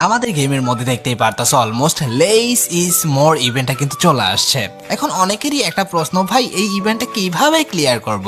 আমাদের গেমের মধ্যে দেখতেই পারতাছো অলমোস্ট লেস ইজ মোর ইভেন্টটা কিন্তু চলে আসছে। এখন অনেকেরই একটা প্রশ্ন, ভাই এই ইভেন্টটা কিভাবে ক্লিয়ার করব,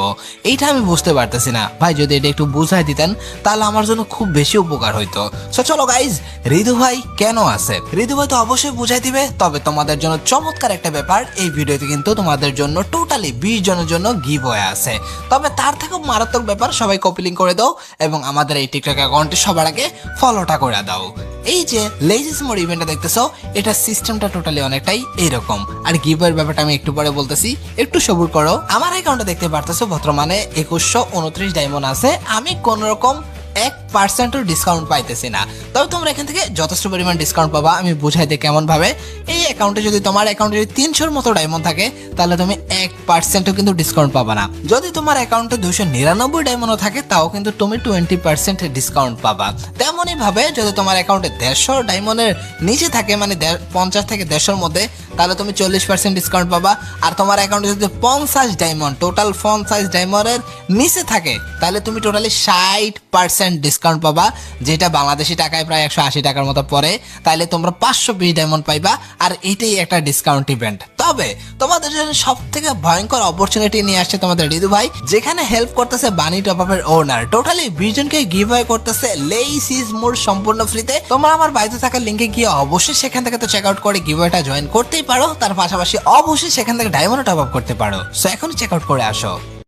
এইটা আমি বুঝতে পারতেছি না। ভাই যদি এটা একটু বুঝাই দিতেন তাহলে আমার জন্য খুব বেশি উপকার হইতো। সো চলো গাইজ, ঋতু ভাই কেন আছে, ঋতু ভাই তো অবশ্যই বুঝাই দিবে। তবে তোমাদের জন্য চমৎকার একটা ব্যাপার, এই ভিডিওতে কিন্তু তোমাদের জন্য টোটালি 20 জনের জন্য গিভ ওয়ে আছে। তবে তার থেকেও মারাত্মক ব্যাপার, সবাই কপি লিংক করে দাও এবং আমাদের এই টিকটক অ্যাকাউন্টে সবার আগে ফলোটা করে দাও। এই যে লেজিস মোর ইভেন্টটা দেখতেছো, এটা সিস্টেমটা টোটালি অনেকটাই এইরকম। আর গিভওয়ের ব্যাপারটা আমি একটু পরে বলতেছি, একটু সবুর করো। আমার অ্যাকাউন্টে দেখতে পারতেছো বর্তমানে 2129 ডায়মন্ড আছে। আমি কোন রকম 1% ডিসকাউন্ট পাইতেছি না। তবে তোমরা এখান থেকে যথেষ্ট পরিমাণ ডিসকাউন্ট পাবা। আমি বুঝাই দিই কেমন ভাবে। এই অ্যাকাউন্টে যদি তোমার অ্যাকাউন্টে 300-র মতো ডায়মন্ড থাকে তাহলে তুমি 1%ও কিন্তু ডিসকাউন্ট পাবা না। যদি তোমার অ্যাকাউন্টে 299 ডায়মন্ডও থাকে তাও কিন্তু তুমি 20% ডিসকাউন্ট পাবা। তেমনই ভাবে যদি তোমার অ্যাকাউন্টে 150 ডায়মন্ডের নিচে থাকে, মানে 50 থেকে 150-র মধ্যে, তাহলে তুমি 40% ডিসকাউন্ট পাবা। আর তোমার অ্যাকাউন্টে যদি 50 ডায়মন্ড, টোটাল 50 ডায়মন্ডের নিচে থাকে তাহলে তুমি টোটালি 60% ডিসকাউন্ট পাবা, যেটা বাংলাদেশি টাকায় প্রায় 180 টাকার মতো পড়ে। তাইলে তোমরা 520 ডায়মন্ড পাইবা। আর এটাই একটা ডিসকাউন্ট ইভেন্ট। তবে তোমাদের জন্য সব থেকে ভয়ঙ্কর অপরচুনিটি নিয়ে আসছে তোমাদের ঋতু ভাই, যেখানে হেল্প করতেছে বানি টপ আপের ওনার। টোটালি 20 জনকে গিভ অ্যাওয়ে করতেছে লেস ইজ মোর সম্পূর্ণ ফ্রিতে। তোমরা আমার বাড়িতে থাকা লিঙ্কে গিয়ে অবশ্যই সেখান থেকে তো চেক আউট করে গিভ অ্যাওয়েটা জয়েন করতেই পারো। তার পাশাপাশি অবশ্যই সেখান থেকে ডায়মন্ড টপ আপ করতে পারো। সো এখনই চেক আউট করে আসো।